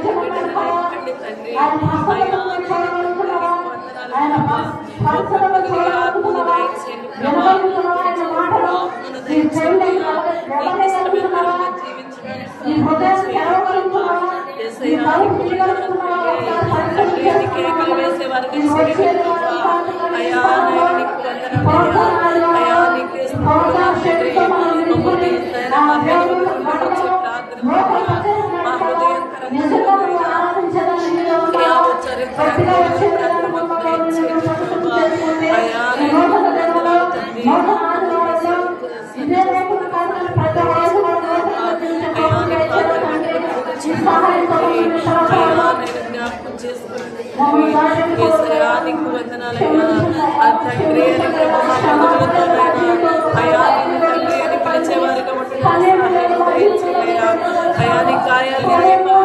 నింపండి తండ్రి. అయ్యా ఆత్మను దయచేయండి ప్రభా, ఆత్మను దయచేయండి. నీకు ఇష్టమైన విధంగా తండ్రి అని కేకలు వేసే వారికి అయ్యా నేను నీకు వందనమయ్యా. అయ్యా నీకే తండ్రి మమ్మల్ని మా హృదయం అయ్యా జ్ఞాపకం చేసుకున్నానికి వందనాలయ్యా. ఆ తండ్రి అని ప్రభుత్వంతోనైనా అయా నిన్ను తండ్రి అని పిలిచేవారిగా ఉంటున్నాయ్యా. అయా నీ గాయాలైనా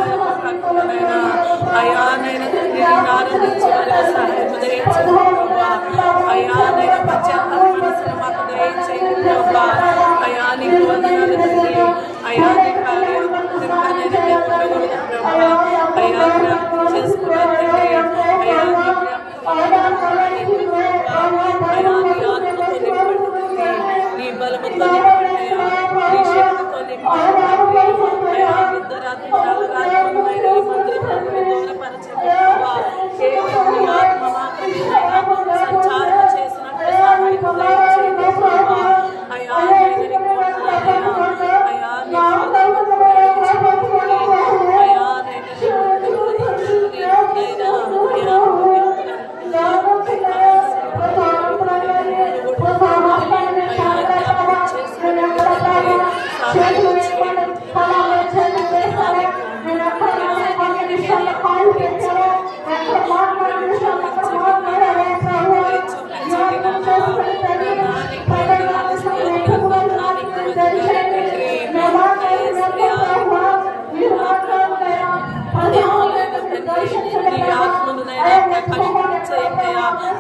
అయా నేను తండ్రి ఆరాధించే వారిగా సహాయం దయచేయండి. అయా నేను పశ్చాత్తాప మనసును మాకు దయచేయండి ప్రభా. అయా నీకు వందనాలు తండ్రి. అయా నీ కార్యం ఉండకూడదు ప్రభా. అయా జ్ఞాపకం చేసుకున్నాను తండ్రి. అయా నీ బలముతో నింపండి. నీ శక్తితో నింపండి. అయా ఇద్దరు ఆత్మరాలుగా దూరపరచండి ప్రభా. కేవలం నీ ఆత్మ మాత్రమే సంచారం చేసినట్టు సహాయం దయచేయండి ప్రభా. అయా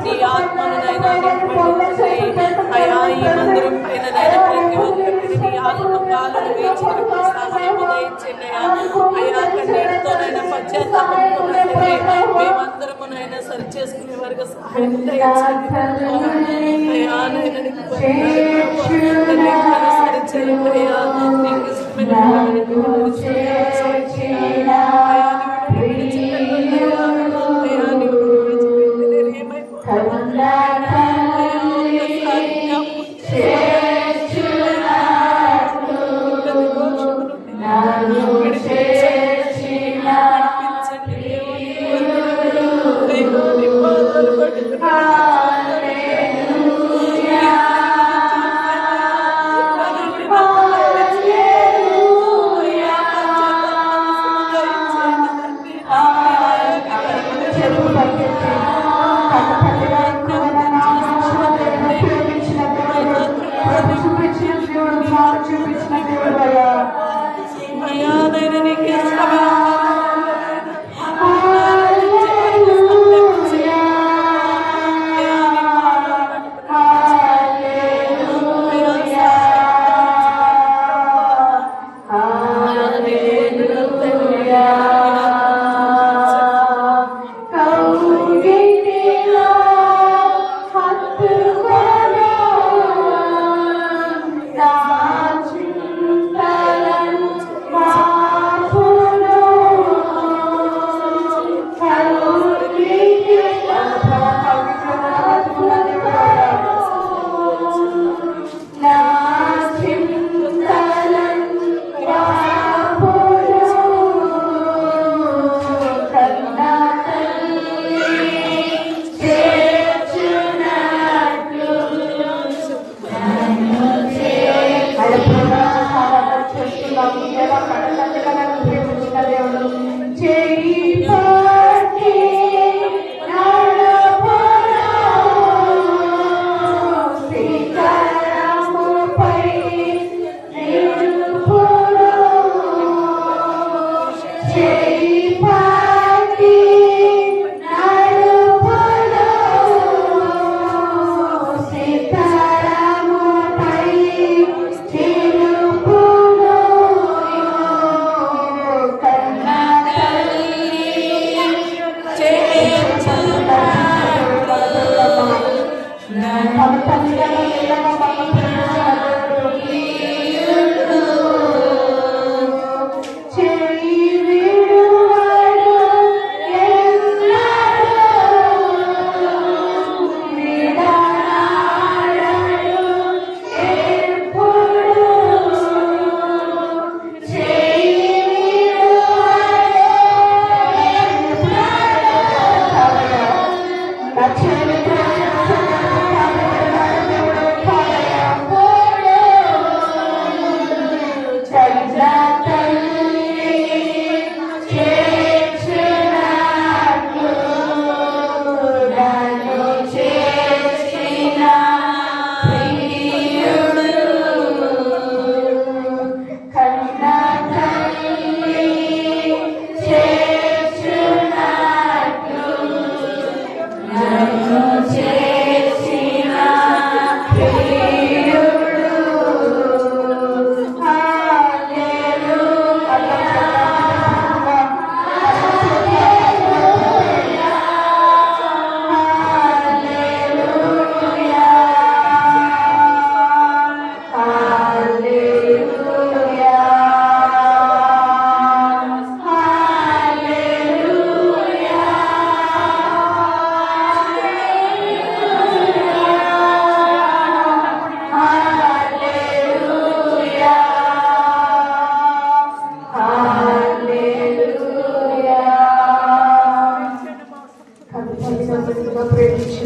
నీ ఆత్మనునైనా నింపండి. అయా ఈ మందిరం పైన ప్రతి ఒక్కరికి నీ ఆత్మ కాలను వేచినప్పుడు సహాయం దయచేయండి. అయా కన్నీటితోనైనా పశ్చాత్తాపంతో మేమందరమునైనా సరి చేసుకునే వారికి సహాయం దయచేయండి. అయా నైనా సరి చేయండి. అయ్యా నీకు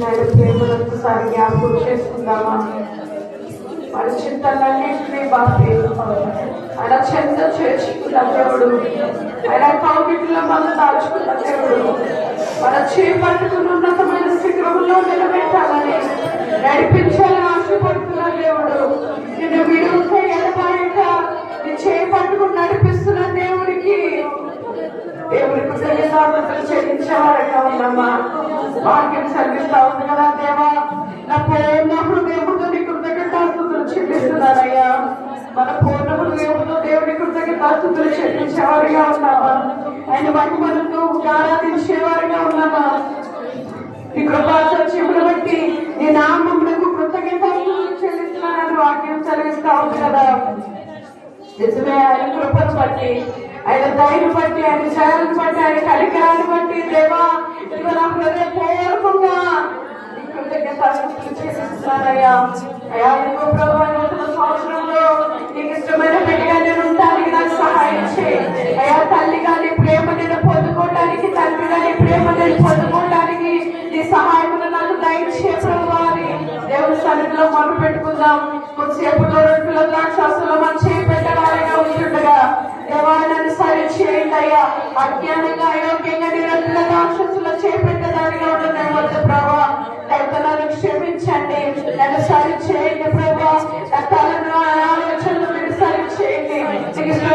చూపించిన ఆయన ప్రేమను ఒకసారి జ్ఞాపకం చేసుకుందామా? మన చింతలన్నింటినీ బాపి ఆయన చెంత చేర్చుకున్న దేవుడు, ఆయన కౌగిట్లో మనం దాచుకున్న దేవుడు, మన చేపట్టుకుని ఉన్నతమైన శిఖరంలో నిలబెట్టాలని నడిపించాలని ఆశపడుతున్న దేవుడు, నిన్ను విడుక ఎడబాయక నీ చేపట్టుకుని నడిపిస్తున్న దేవుడికి కృతజ్ఞతలు చెల్లించేవారుగా ఉన్నామా? వాక్యం చదివిస్తా ఉంది కదా, దేవా నా పూర్ణ హృదయముతో నీ కృతజ్ఞతాస్తుతులు చెల్లిస్తున్నారయ్యా. మన పూర్ణ హృదయముతో దేవుని కృతజ్ఞతాస్తుతులు చెల్లించేవారుగా ఉన్నామా? ఆయన మహిమలతో ఆరాధించేవారుగా ఉన్నామా? నీ కృపా సత్యమును బట్టి నీ నామమునకు కృతజ్ఞతాస్తుతులు చెల్లిస్తున్నారని వాక్యం చదివిస్తా ఉంది కదా. నిజమే, ఆయన కృపను బట్టి, ఆయన దయను బట్టి, ఆయన శైలిని బట్టి, ఆయన కనికరాన్ని బట్టి దేవా ఇదిగో నా హృదయపూర్వకంగా కృతజ్ఞతలు చేస్తున్నానయ్యా. అయ్యా ఇదిగో ప్రభు నూతన సంవత్సరంలో నీకు ఇష్టమైన బిడ్డగా నేను ఉండడానికి నాకు సహాయం చేయి అయ్యా. తల్లిగా నీ ప్రేమ నేను పొందుకోవడానికి, తండ్రిగా నీ ప్రేమ నేను పొందుకోవడానికి నీ సహాయమును నాకు దయచే ప్రభు అని దేవుని సన్నిధిలో మొదలు పెట్టుకుందాం. కొద్దిసేపులో రొట్టెల ద్రాక్షాసంలో మనం చేపెట్టవారిగా ఉంటుండగా దేవా నన్ను సరి చేయండి అయ్యా. అజ్ఞానంగా అయోగ్యంగా నీ రొట్టెల ద్రాక్షాసంలో చేపెట్టదానిగా ఉండడం వద్ద ప్రభా నన్ను క్షమించండి, నన్ను సరి చేయండి ప్రభా. నా తలను ఆలోచనలు మీరు సరి చేయండి,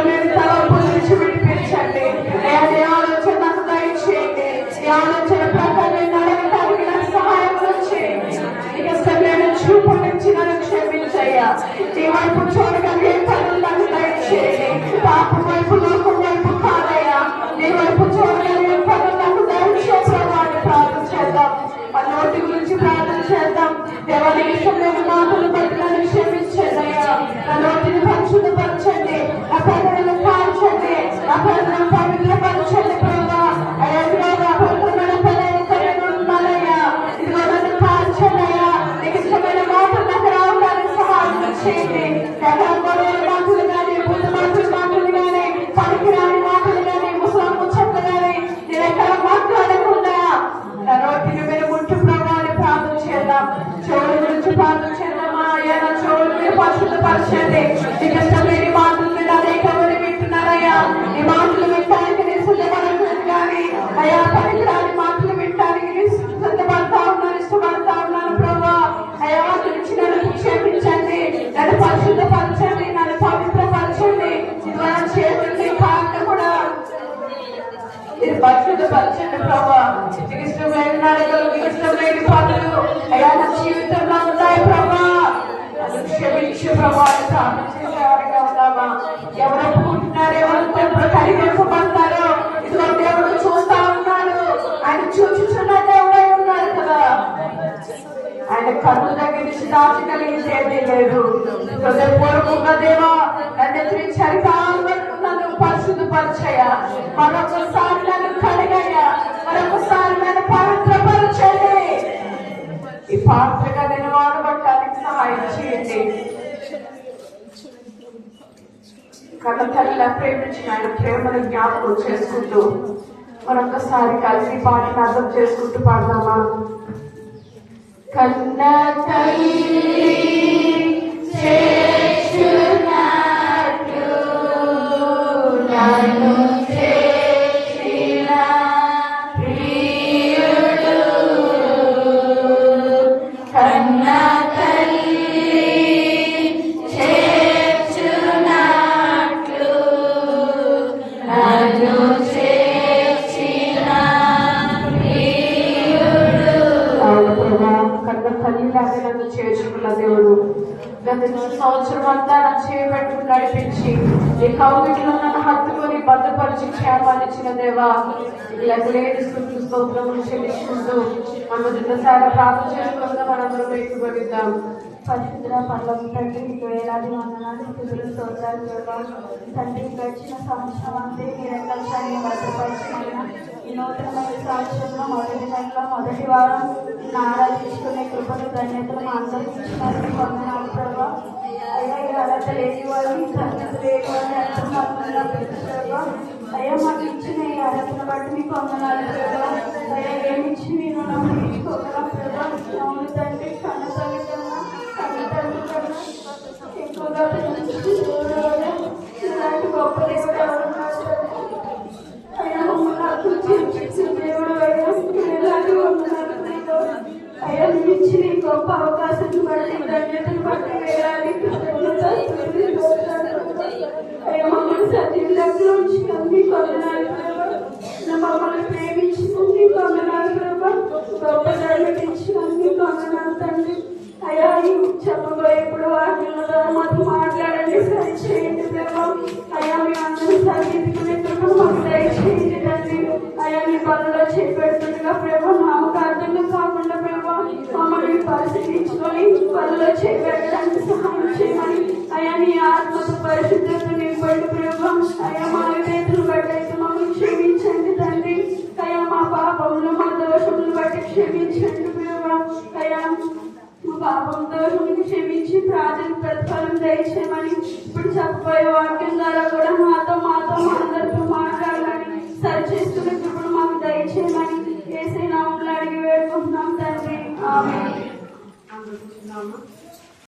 మీరు తలపు నుంచి విడిపించండి. నీ ఆలోచన నాకు దయచేయండి, ఈ ఆలోచన ప్రకారం నడవడానికి నాకు సహాయం చేయండి. నీకు ఇష్టమైన చూపు నుంచి నన్ను క్షమించయ్యా. నీ వైపు చూడగలిగే పనులు నాకు దయచేయండి. పాపం వైపు, లోకం వైపు కాదయ్యా, నీ వైపు చూడగలిగే పనులు నాకు దయచే ప్రభావాన్ని ప్రార్థన చేద్దాం. మన నోటి గురించి ప్రార్థన చేద్దాం. దేవానికి ఇష్టమైన మాటలు బట్టి నన్ను క్షమించండియ్యా. నా నోటిని పరిశుద్ధపరచండి, నా పెదవులను కాల్చండి, నా పెదవులను పవిత్రపరచండి ప్రభా. ఇదిగో నా పవిత్రమైన పెదవులతో నేను ఉన్నానయ్యా. ఇదిగో నన్ను కాల్చండి అయ్యా. నీకు ఇష్టమైన మాటలు నాకు రావడానికి సహాయం చేయండి. ఎక్కడ గొడవల మాటలు కానీ, బుద్ధ మాటలు కానీ, పనికిరాని మాటలు కానీ, ముసలం ముచ్చట్లు కానీ నేను ఎక్కడ మాట్లాడకుండా నా నోటిని మీరు ముట్టు ప్రభావాన్ని ప్రార్థన చేద్దాం. చెవుల గురించి ప్రార్థన చేద్దామా? అయ్యా నా చెవులు మీరు పరిశుద్ధపరచండి. నీకు ఇష్టమైన మాటలు మీరు అనేక మంది వింటున్నారయ్యా. ఈ మాటలు వినటానికి నేను సిద్ధపడలేదు కానీ అయ్యా పనికిరాని మాటలు వినటానికి నేను సిద్ధపడతా ఉన్నాను, ఇష్టపడతా ఉన్నాను ప్రభా. అయ్యా వాటి నుంచి నన్ను క్షమించండి, నన్ను పరిశుద్ధపరచండి, నన్ను పవిత్రపరచండి. ఇదిగో నా చేతుల్ని కాళ్ళు కూడా ఇది పరిశుద్ధపరచండి ప్రభా. నీకు ఇష్టమైన నడకలు, నీకు ఇష్టమైన పనులు అయ్యా నా జీవితంలో ఉన్నాయి ప్రభా. క్షమించు ప్రభా. ప్రార్థన చేసేవారిగా ఉన్నామా? ఎవరు ఒప్పుకుంటున్నారు, ఎవరు కనిపించబడతారో ఇదిగో దేవుడు చూస్తా ఉన్నాడు. ఆయన చూచుచున్న దేవుడై ఉన్నాడు కదా. ఆయన కన్ను దగ్గర నుంచి దాచగలిగింది లేదు. హృదయపూర్వకంగా దేవా నన్ను ఎదిరించారు నన్ను పరిశుద్ధపరచయ్యా. మరొకసారి నన్ను కడగయ్యా, మరొకసారి నన్ను పవిత్రపరచండి. ఈ పాత్రగా నేను వాడబడటానికి సహాయం చేయండి. కన్న తల్లిలా ప్రేమించిన ఆయన ప్రేమను జ్ఞాపకం చేసుకుంటూ మరొకసారి కలిసి పాటను అర్థం చేసుకుంటూ పాడదామా? కన్న తల్లి చేర్చుకున్న దేవుడు గత సంవత్సరం అంతా నాకు చేయబెట్టుకుని నడిపించి ఈ కౌగిట్లో నన్ను హత్తుకొని భద్రపరిచి క్షేమాన్నిచ్చిన దేవా లేని స్తోత్రములు చెల్లించుకుంటూ మనం చిన్నసారి ప్రార్థన చేసుకుంటూ మనందరం ఎక్కుబడిద్దాం. పరిశుద్ధ పర్లోకి తండ్రి మీకు వేలాది వందనాలు, స్థుతులు, స్తోత్రాలు దేవా. తండ్రి గడిచిన సంవత్సరం అంతే మీ రెక్కల్ని భద్రపరిచిన ఈ నూతనమైన సంవత్సరంలో మొదటి నెలలో మొదటి వారం నిన్ను ఆరాధించుకునే కృపను ధన్యతలు మా అందరికీ ఇచ్చినారు. వందనాలు ప్రభా. అయ్యా ఈ అర్హత లేని వారు, ఈ ధన్యత లేని వారిని అర్థం అయ్యా మాకు ఇచ్చిన ఈ అర్హతను బట్టి మీకు వందనాలు ప్రభా. అయ్యా ఏమి ఇచ్చి మీరు తీసుకోగలం ప్రభా. అవును తండ్రి, కన్న తల్లి కన్నా కన్న తండ్రి కన్నా ఎక్కువగా ప్రేమించే దేవుడు అయ్యా. ఇలాంటి గొప్ప దేవుడు ఎవరున్నారు తండ్రి? అయ్యా మమ్మల్ని అభివృద్ధి దేవుడు అయ్యా. ఇలాంటి వందనాలు నీకు. అయ్యా నువ్వు ఇచ్చిన ఈ గొప్ప అవకాశాన్ని బట్టి ధన్యతను బట్టి వేయాలి అయ్యా మమ్మల్ని సజీవులకు ఉంచినందుకు వందనాలు ప్రభా. మమ్మల్ని ప్రేమించినందుకు వందనాలు ప్రభా. గొప్ప ధర్మం ఇచ్చినందుకు వందనాలు తండ్రి. అయ్యా చెప్పబోయేప్పుడు వాక్యం ద్వారా మాకు మాట్లాడండి, సరిచేయండి ప్రభా. అయ్యా మీ అందరూ సంగీతకునే ప్రభు మాకు దయచేయండి తండ్రి. అయ్యా మీ పనుల్లో చేపెడుతుండగా ప్రభా నామకార్థంగా కాకుండా ప్రభా మమ్మల్ని పరిశీలించుకొని పనుల్లో చేపెట్టడానికి సహాయం చేయమని అయ్యా నీ ఆత్మతో పరిశుద్ధత నింపండి ప్రభా. అయ్యా మా విధేతలు బట్టి అయితే మమ్మల్ని క్షమించండి తండ్రి. అయ్యా మా పాపములు మా దోషములు బట్టి క్షమించండి ప్రభా. అయ్యా మా పాపం దోషములు క్షమించి ప్రార్థన ప్రతిఫలం దయచేయమని ఇప్పుడు చెప్పబోయే వాక్యం ద్వారా కూడా మాతో మా అందరితో మాట్లాడమని సరిచేస్తున్నప్పుడు మాకు దయచేయమని యేసయ్య నామములో అడిగి వేడుకుంటున్నాం తండ్రి. ఆమేన్.